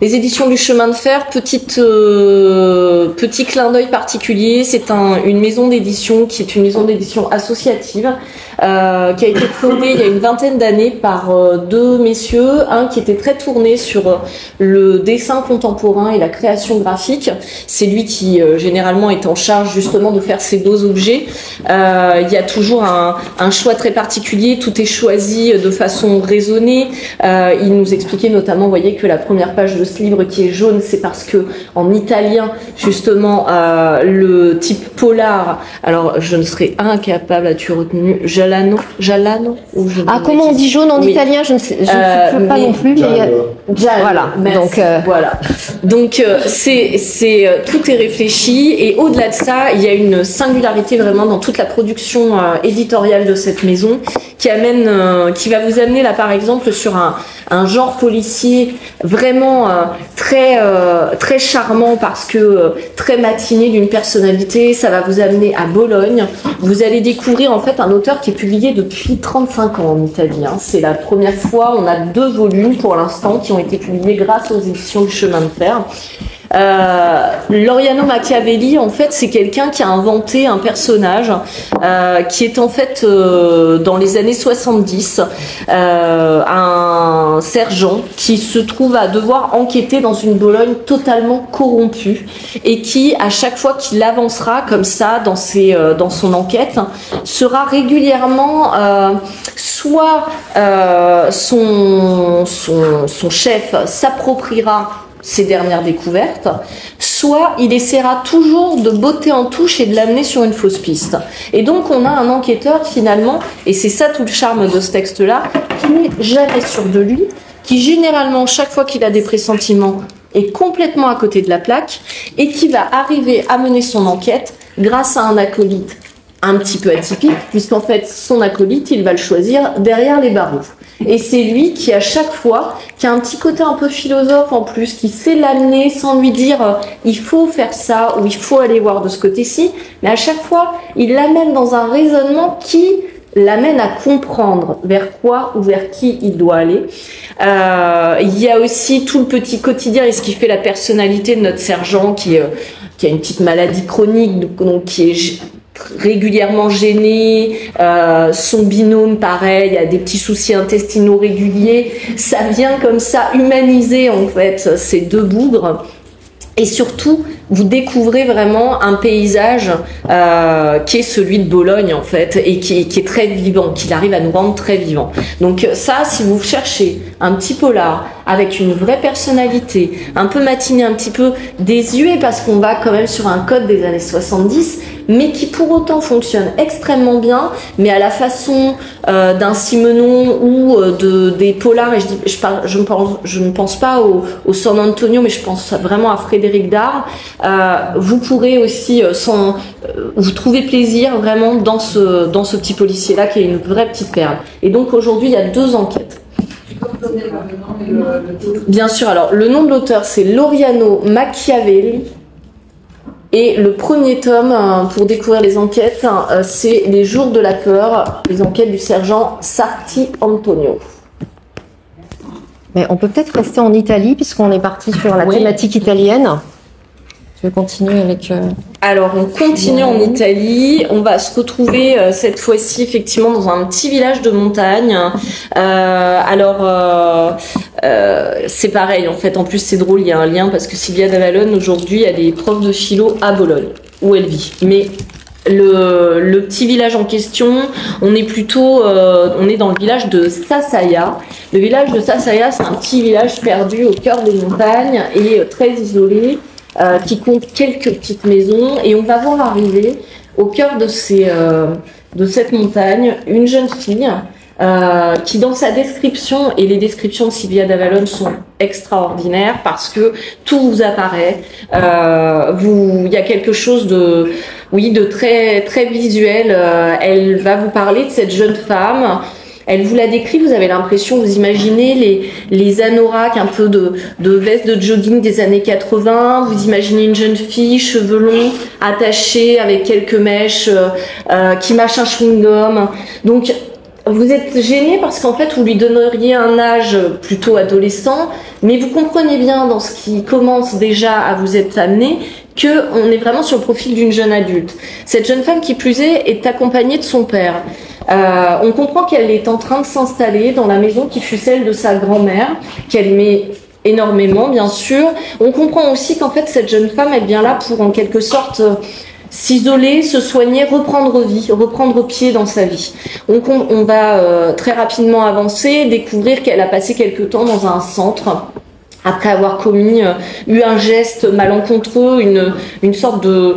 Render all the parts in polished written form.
Les éditions du chemin de fer, petit clin d'œil particulier, c'est une maison d'édition qui est une maison d'édition associative qui a été fondée il y a une vingtaine d'années par deux messieurs, un qui était très tourné sur le dessin contemporain et la création graphique. C'est lui qui généralement est en charge justement de faire ces beaux objets. Il y a toujours un choix très particulier, tout est choisi de façon raisonnée. Il nous expliquait notamment, vous voyez que la première page de ce livre qui est jaune, c'est parce que en italien justement le type polar, alors je ne serais incapable, as-tu retenu Jalano ou comment on dit jaune en italien, je ne sais pas non plus, mais voilà. Donc c'est tout est réfléchi, et au-delà de ça, il y a une singularité vraiment dans toute la production éditoriale de cette maison qui va vous amener là par exemple sur un genre policier vraiment très charmant parce que très matiné, d'une personnalité. Ça va vous amener à Bologne. Vous allez découvrir en fait un auteur qui est publié depuis 35 ans en Italie. C'est la première fois, on a 2 volumes pour l'instant qui ont été publiés grâce aux éditions du chemin de fer. Loriano Machiavelli, en fait, c'est quelqu'un qui a inventé un personnage qui est en fait dans les années 70 un sergent qui se trouve à devoir enquêter dans une Bologne totalement corrompue et qui, à chaque fois qu'il avancera comme ça dans son enquête, sera régulièrement soit son chef s'appropriera ses dernières découvertes, soit il essaiera toujours de botter en touche et de l'amener sur une fausse piste. Et donc on a un enquêteur finalement, et c'est ça tout le charme de ce texte-là, qui n'est jamais sûr de lui, qui généralement, chaque fois qu'il a des pressentiments, est complètement à côté de la plaque, et qui va arriver à mener son enquête grâce à un acolyte un petit peu atypique, puisqu'en fait son acolyte, il va le choisir derrière les barreaux. Et c'est lui qui, à chaque fois, qui a un petit côté un peu philosophe en plus, qui sait l'amener sans lui dire il faut faire ça ou il faut aller voir de ce côté-ci, mais à chaque fois, il l'amène dans un raisonnement qui l'amène à comprendre vers quoi ou vers qui il doit aller. Il y a aussi tout le petit quotidien et ce qui fait la personnalité de notre sergent qui a une petite maladie chronique, donc qui est régulièrement gêné, son binôme pareil, a des petits soucis intestinaux réguliers, ça vient comme ça humaniser en fait ces 2 bougres. Et surtout, vous découvrez vraiment un paysage qui est celui de Bologne en fait, et qui est très vivant, qu'il arrive à nous rendre très vivant. Donc ça, si vous cherchez un petit polar avec une vraie personnalité, un peu matiné, un petit peu désuet, parce qu'on va quand même sur un code des années 70, mais qui pour autant fonctionne extrêmement bien, mais à la façon d'un Simenon ou des polars, et je ne pense pas au San Antonio, mais je pense vraiment à Frédéric Dard. Vous pourrez aussi vous trouver plaisir vraiment dans ce petit policier-là qui est une vraie petite perle. Et donc aujourd'hui, il y a 2 enquêtes. Bien sûr, alors le nom de l'auteur c'est Loriano Machiavelli. Et le premier tome, pour découvrir les enquêtes, c'est Les Jours de la peur, les enquêtes du sergent Sarti Antonio. Mais on peut peut-être rester en Italie, puisqu'on est parti sur la thématique italienne. Je vais continuer avec... Alors, on continue en Italie. On va se retrouver cette fois-ci effectivement dans un petit village de montagne. C'est pareil en fait. En plus, c'est drôle, il y a un lien parce que Silvia d'Avallone aujourd'hui, elle est prof de philo à Bologne où elle vit. Mais le petit village en question, on est dans le village de Sassaia. Le village de Sassaia, c'est un petit village perdu au cœur des montagnes et très isolé. Qui compte quelques petites maisons, et on va voir arriver au cœur de cette montagne une jeune fille qui, dans sa description, et les descriptions de Silvia d'Avallone sont extraordinaires parce que tout vous apparaît, il y a quelque chose de très très visuel. Elle va vous parler de cette jeune femme. Elle vous la décrit, vous avez l'impression, vous imaginez les anoraks, un peu de veste de jogging des années 80, vous imaginez une jeune fille, cheveux longs, attachée avec quelques mèches, qui mâche un chewing-gum. Donc, vous êtes gêné parce qu'en fait, vous lui donneriez un âge plutôt adolescent, mais vous comprenez bien dans ce qui commence déjà à vous être amené qu'on est vraiment sur le profil d'une jeune adulte. Cette jeune femme, qui plus est accompagnée de son père. On comprend qu'elle est en train de s'installer dans la maison qui fut celle de sa grand-mère, qu'elle aimait énormément, bien sûr. On comprend aussi qu'en fait, cette jeune femme, elle vient là pour, en quelque sorte, s'isoler, se soigner, reprendre pied dans sa vie. On va très rapidement avancer, découvrir qu'elle a passé quelque temps dans un centre après avoir eu un geste malencontreux, une sorte de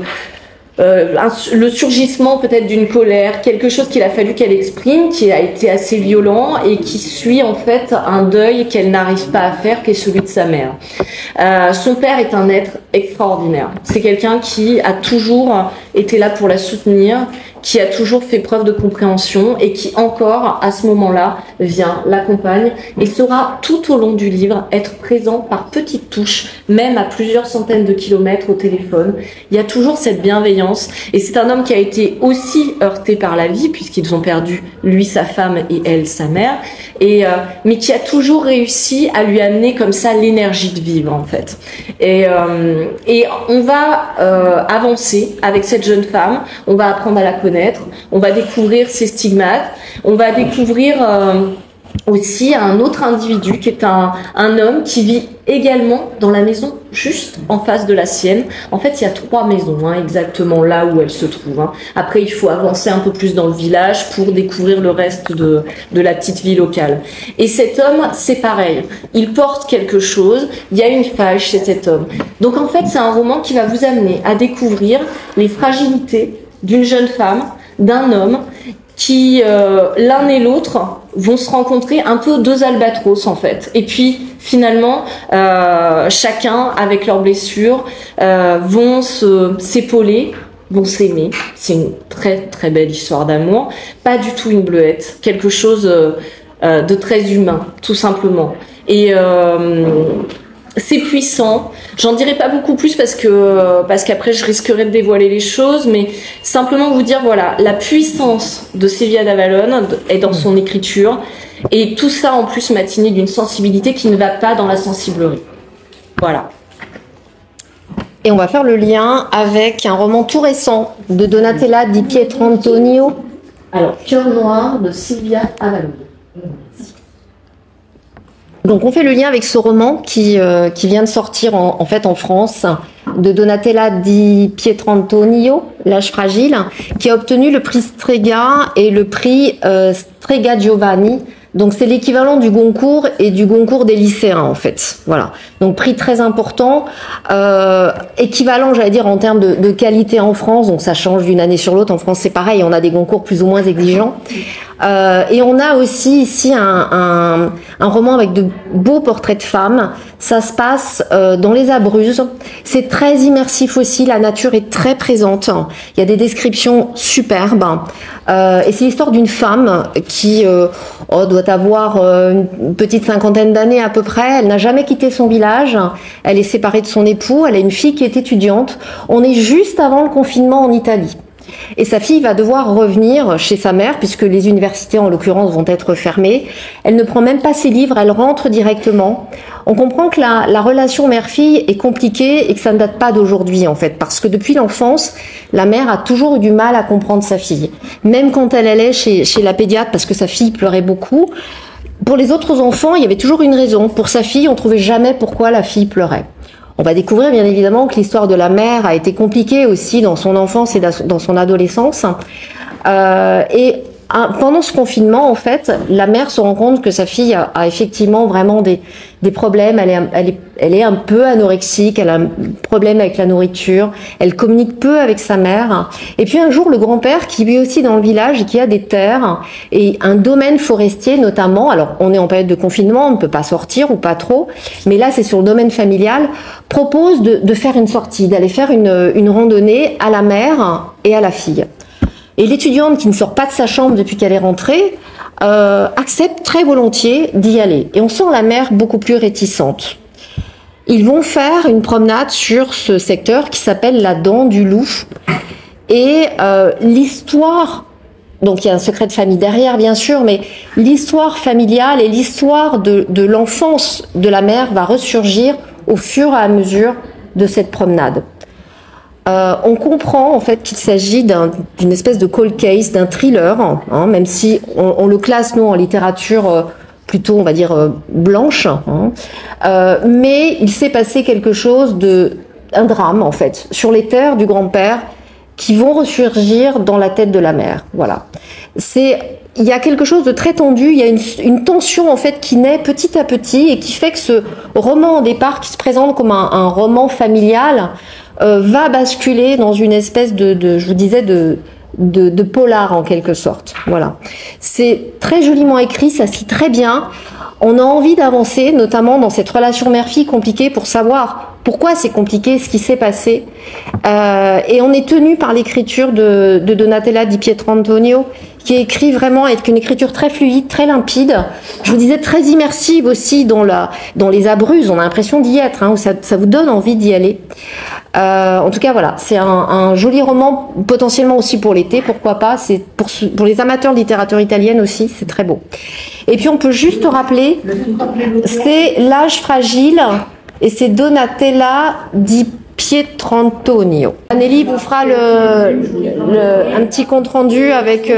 le surgissement peut-être d'une colère, quelque chose qu'il a fallu qu'elle exprime, qui a été assez violent et qui suit en fait un deuil qu'elle n'arrive pas à faire, qui est celui de sa mère. Son père est un être extraordinaire. C'est quelqu'un qui a toujours été là pour la soutenir, qui a toujours fait preuve de compréhension et qui encore, à ce moment-là, vient, l'accompagne et saura tout au long du livre être présent par petites touches, même à plusieurs centaines de kilomètres au téléphone. Il y a toujours cette bienveillance et c'est un homme qui a été aussi heurté par la vie puisqu'ils ont perdu, lui, sa femme et elle, sa mère, mais qui a toujours réussi à lui amener comme ça l'énergie de vivre en fait. Et on va avancer avec cette jeune femme, on va apprendre à la connaître, on va découvrir ses stigmates, on va découvrir aussi un autre individu qui est un homme qui vit également dans la maison juste en face de la sienne. En fait, il y a 3 maisons exactement là où elle se trouve. Après, il faut avancer un peu plus dans le village pour découvrir le reste de la petite vie locale. Et cet homme, c'est pareil. Il porte quelque chose. Il y a une faille chez cet homme. Donc en fait, c'est un roman qui va vous amener à découvrir les fragilités d'une jeune femme, d'un homme qui, l'un et l'autre, vont se rencontrer un peu 2 albatros en fait. Et puis finalement, chacun avec leurs blessures vont s'épauler, vont s'aimer. C'est une très très belle histoire d'amour, pas du tout une bleuette, quelque chose de très humain, tout simplement. Et c'est puissant. J'en dirai pas beaucoup plus parce qu'après je risquerais de dévoiler les choses, mais simplement vous dire voilà, la puissance de Silvia d'Avallone est dans son écriture et tout ça en plus matiné d'une sensibilité qui ne va pas dans la sensiblerie. Voilà. Et on va faire le lien avec un roman tout récent de Donatella Di Pietrantonio. Alors, Cœur noir de Silvia Avallone. Donc on fait le lien avec ce roman qui vient de sortir en fait en France de Donatella Di Pietrantonio, L'âge fragile, qui a obtenu le prix Strega et le prix Strega Giovanni. Donc c'est l'équivalent du Goncourt et du Goncourt des lycéens en fait. Voilà. Donc prix très important, équivalent j'allais dire en termes de qualité en France. Donc ça change d'une année sur l'autre. En France c'est pareil, on a des Goncours plus ou moins exigeants. Et on a aussi ici un roman avec de beaux portraits de femmes. Ça se passe dans les Abruzzes. C'est très immersif aussi. La nature est très présente. Il y a des descriptions superbes. Et c'est l'histoire d'une femme qui doit avoir une petite 50aine d'années à peu près. Elle n'a jamais quitté son village. Elle est séparée de son époux. Elle a une fille qui est étudiante. On est juste avant le confinement en Italie. Et sa fille va devoir revenir chez sa mère puisque les universités en l'occurrence vont être fermées. Elle ne prend même pas ses livres, elle rentre directement. On comprend que la relation mère-fille est compliquée et que ça ne date pas d'aujourd'hui en fait, parce que depuis l'enfance, la mère a toujours eu du mal à comprendre sa fille. Même quand elle allait chez la pédiatre parce que sa fille pleurait beaucoup, pour les autres enfants, il y avait toujours une raison. Pour sa fille, on trouvait jamais pourquoi la fille pleurait. On va découvrir bien évidemment que l'histoire de la mère a été compliquée aussi dans son enfance et dans son adolescence. Pendant ce confinement, en fait, la mère se rend compte que sa fille a effectivement vraiment des problèmes. Elle est un peu anorexique, elle a un problème avec la nourriture, elle communique peu avec sa mère. Et puis un jour, le grand-père qui vit aussi dans le village et qui a des terres et un domaine forestier notamment, alors on est en période de confinement, on ne peut pas sortir ou pas trop, mais là c'est sur le domaine familial, propose de faire une sortie, d'aller faire une randonnée à la mère et à la fille. Et l'étudiante qui ne sort pas de sa chambre depuis qu'elle est rentrée accepte très volontiers d'y aller. Et on sent la mère beaucoup plus réticente. Ils vont faire une promenade sur ce secteur qui s'appelle la Dent du Loup. Et l'histoire Donc il y a un secret de famille derrière, bien sûr, mais l'histoire familiale et l'histoire de l'enfance de la mère va ressurgir au fur et à mesure de cette promenade. On comprend en fait qu'il s'agit d'une espèce de cold case, d'un thriller, hein, même si on le classe nous en littérature plutôt, on va dire, blanche, hein, mais il s'est passé quelque chose un drame en fait, sur les terres du grand-père qui vont ressurgir dans la tête de la mère. Voilà. Il y a quelque chose de très tendu, il y a une tension en fait qui naît petit à petit et qui fait que ce roman au départ qui se présente comme un roman familial va basculer dans une espèce je vous disais, de polar en quelque sorte. Voilà. C'est très joliment écrit, ça se lit très bien. On a envie d'avancer, notamment dans cette relation mère-fille compliquée pour savoir pourquoi c'est compliqué, ce qui s'est passé. Et on est tenu par l'écriture de Donatella Di Pietrantonio, qui écrit vraiment avec une écriture très fluide, très limpide. Je vous disais très immersive aussi dans les abruzzes. On a l'impression d'y être, hein, où ça vous donne envie d'y aller. En tout cas, voilà, c'est un joli roman, potentiellement aussi pour l'été, pourquoi pas. C'est pour les amateurs de littérature italienne aussi, c'est très beau. Et puis on peut juste rappeler, c'est L'âge fragile, et c'est Donatella Di Pietrantonio. Anneli vous fera un petit compte rendu avec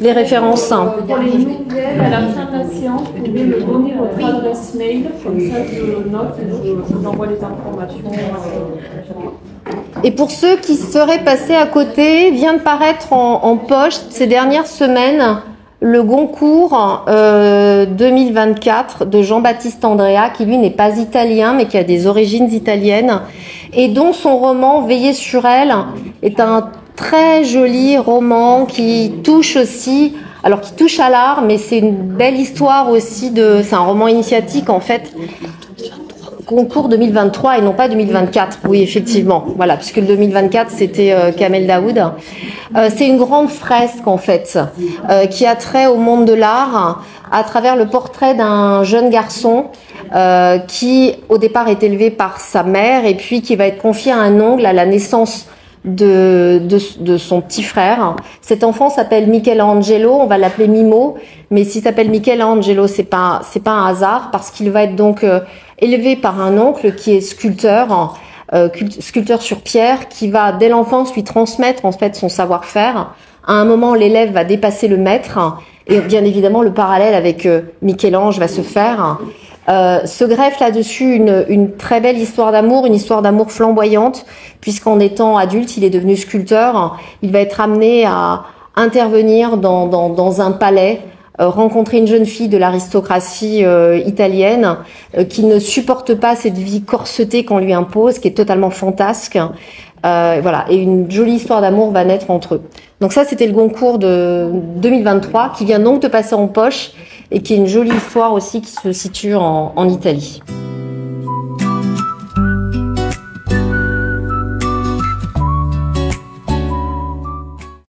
les références. Pour les nouvelles, à la fin de la séance, vous pouvez me donner votre adresse mail, comme ça je note et je vous envoie les informations. Et pour ceux qui seraient passés à côté, vient de paraître en poche ces dernières semaines le Goncourt 2024 de Jean-Baptiste Andrea, qui lui n'est pas italien mais qui a des origines italiennes et dont son roman Veiller sur elle est un très joli roman qui touche aussi, alors qui touche à l'art, mais c'est une belle histoire aussi c'est un roman initiatique en fait. Concours 2023 et non pas 2024. Oui, effectivement. Voilà, puisque le 2024 c'était Kamel Daoud. C'est une grande fresque en fait qui a trait au monde de l'art à travers le portrait d'un jeune garçon qui au départ est élevé par sa mère et puis qui va être confié à un oncle à la naissance de son petit frère. Cet enfant s'appelle Michelangelo, on va l'appeler Mimo, mais s'il s'appelle Michelangelo, c'est pas un hasard parce qu'il va être donc élevé par un oncle qui est sculpteur sur pierre, qui va dès l'enfance lui transmettre en fait son savoir-faire. À un moment, l'élève va dépasser le maître et bien évidemment le parallèle avec Michel-Ange va se faire. Se greffe là-dessus une très belle histoire d'amour, une histoire d'amour flamboyante, puisqu'en étant adulte, il est devenu sculpteur. Il va être amené à intervenir dans un palais, rencontrer une jeune fille de l'aristocratie italienne qui ne supporte pas cette vie corsetée qu'on lui impose, qui est totalement fantasque. Voilà, et une jolie histoire d'amour va naître entre eux. Donc ça, c'était le Goncourt de 2023, qui vient donc de passer en poche, et qui est une jolie histoire aussi qui se situe en Italie.